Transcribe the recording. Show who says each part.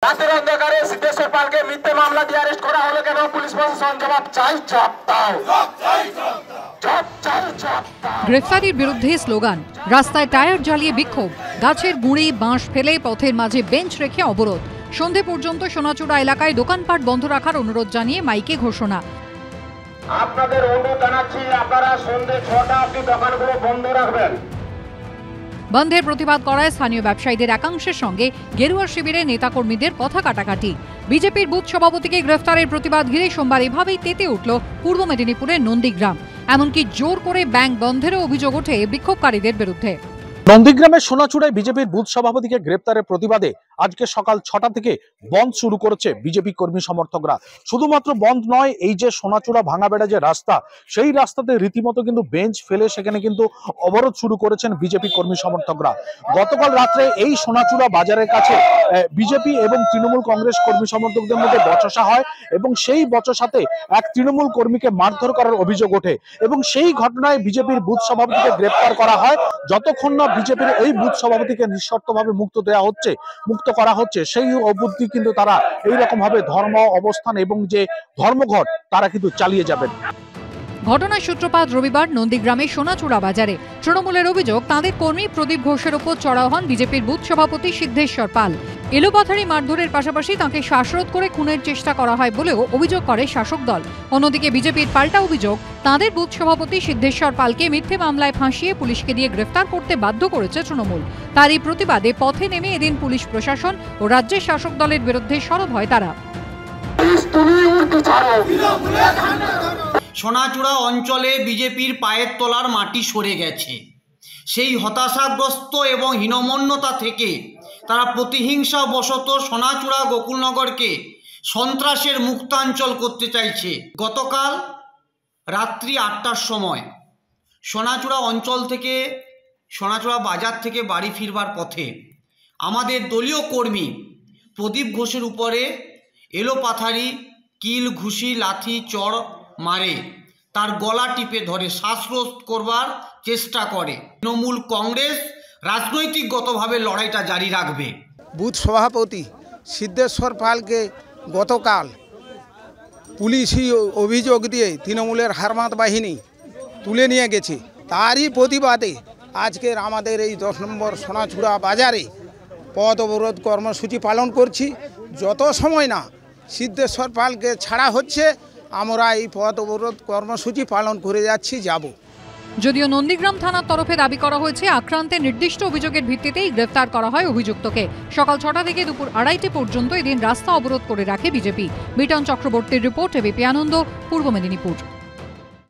Speaker 1: রাতের অন্ধকারে সিদ্ধেশ্বর পালকে মিথ্যে মামলা দিয়ে অ্যারেস্ট করা হলো কেন? পুলিশ প্রশাসন জবাব চাই, জবাব দাও।
Speaker 2: গ্রেফতারির বিরুদ্ধে স্লোগান, রাস্তায় টায়ার জ্বালিয়ে বিক্ষোভ, গাছের গুঁড়ি বাঁশ ফেলে পথের মাঝে বেঞ্চ রেখে অবরোধ। সন্ধে পর্যন্ত সোনাচূড়া এলাকায় দোকানপাট বন্ধ রাখার অনুরোধ জানিয়ে মাইকে ঘোষণা।
Speaker 1: আপনাদের অনুরোধ জানাচ্ছি, আপনারা সন্ধে 6টা অবধি দোকানগুলো বন্ধ রাখবেন।
Speaker 2: বন্ধের প্রতিবাদ করায় স্থানীয় ব্যবসায়ীদের একাংশের সঙ্গে গেরুয়া শিবিরের নেতাকর্মীদের কথা কাটাকাটি। বিজেপির বুথ সভাপতিকে গ্রেফতারের প্রতিবাদ ঘিরে সোমবার এভাবেই তেতে উঠল পূর্ব মেদিনীপুরের নন্দীগ্রাম। এমনকি জোর করে ব্যাংক বন্ধেরও অভিযোগ ওঠে বিক্ষোভকারীদের বিরুদ্ধে।
Speaker 3: নন্দীগ্রামের সোনাচূড়ায় বিজেপির বুথ সভাপতিকে গ্রেপ্তারের প্রতিবাদে আজকে সকাল 6টা থেকে বন্ধ শুরু করেছে বিজেপি কর্মী সমর্থকরা। শুধুমাত্র বন্ধ নয়, এই যে সোনাচূড়া ভাঙাবেড়া যে রাস্তা, সেই রাস্তাতে রীতিমতো কিন্তু বেঞ্চ ফেলে সেখানে কিন্তু অবরোধ শুরু করেছেন বিজেপি কর্মী সমর্থকরা। গতকাল রাত্রে এই সোনাচূড়া বাজারের কাছে বিজেপি এবং তৃণমূল কংগ্রেস কর্মী সমর্থকদের মধ্যে বচসা হয় এবং সেই বচসাতে এক তৃণমূল কর্মীকে মারধর করার অভিযোগ ওঠে এবং সেই ঘটনায় বিজেপির বুথ সভাপতিকে গ্রেপ্তার করা হয়। যতক্ষণ না বিজেপির এই বুথ সভাপতিকে নিঃশর্তভাবে মুক্ত করা হচ্ছে সেই অবধি কিন্তু তারা এইরকম ভাবে ধর্ম অবস্থান এবং যে ধর্মঘট তারা কিন্তু চালিয়ে যাবেন।
Speaker 2: ঘটনার সূত্রপাত রবিবার নন্দীগ্রামের সোনাচূড়া বাজারে। তৃণমূলের অভিযোগ, তাঁদের কর্মী প্রদীপ ঘোষের ওপর চড়াও হন বিজেপির বুথ সভাপতি সিদ্ধেশ্বর পাল। এলোপাথারি মারধরের পাশাপাশি তাঁকে শ্বাসরোধ করে খুনের চেষ্টা করা হয় বলেও অভিযোগ করে শাসক দল। অন্যদিকে বিজেপির পাল্টা অভিযোগ, তাঁদের বুথ সভাপতি সিদ্ধেশ্বর পালকে মিথ্যে মামলায় ফাঁসিয়ে পুলিশকে দিয়ে গ্রেফতার করতে বাধ্য করেছে তৃণমূল। তারই প্রতিবাদে পথে নেমে এদিন পুলিশ প্রশাসন ও রাজ্যের শাসক দলের বিরুদ্ধে সরব হয় তারা।
Speaker 4: সোনাচূড়া অঞ্চলে বিজেপির পায়ের তলার মাটি সরে গেছে। সেই হতাশাগ্রস্ত এবং হীনমন্যতা থেকে তারা প্রতিহিংসা বশত সোনাচূড়া গোকুলনগরকে সন্ত্রাসের মুক্তাঞ্চল করতে চাইছে। গতকাল রাত্রি 8টার সময় সোনাচূড়া অঞ্চল থেকে, সোনাচূড়া বাজার থেকে বাড়ি ফিরবার পথে আমাদের দলীয় কর্মী প্রদীপ ঘোষের উপরে এলোপাথারি কিল, ঘুষি, লাথি, চড় মারে, তার গলা টিপে ধরে শ্বাসরোধ করবার চেষ্টা করে। তৃণমূল কংগ্রেস রাজনৈতিকগতভাবে লড়াইটা জারি রাখবে।
Speaker 5: বুথ সভাপতি সিদ্ধেশ্বর পালকে গতকাল পুলিশি অভিযোগ দিয়ে তৃণমূলের হারমাত বাহিনী তুলে নিয়ে গেছে। তারই প্রতিবাদে আজকের আমাদের এই 10 নম্বর সোনাচূড়া বাজারে পথ অবরোধ কর্মসূচি পালন করছি। যত সময় না সিদ্ধেশ্বর পালকে ছাড়া হচ্ছে, আমরা এই পথ অবরোধ কর্মসূচি পালন করে যাব।
Speaker 2: যদিও নন্দীগ্রাম থানার তরফে দাবি করা হয়েছে, আক্রান্তের নির্দিষ্ট অভিযোগের ভিত্তিতেই গ্রেফতার করা হয় অভিযুক্তকে। সকাল 6টা থেকে দুপুর 2:30 পর্যন্ত এদিন রাস্তা অবরোধ করে রাখে বিজেপি। বিটন চক্রবর্তীর রিপোর্ট, এবিপি আনন্দ, পূর্ব মেদিনীপুর।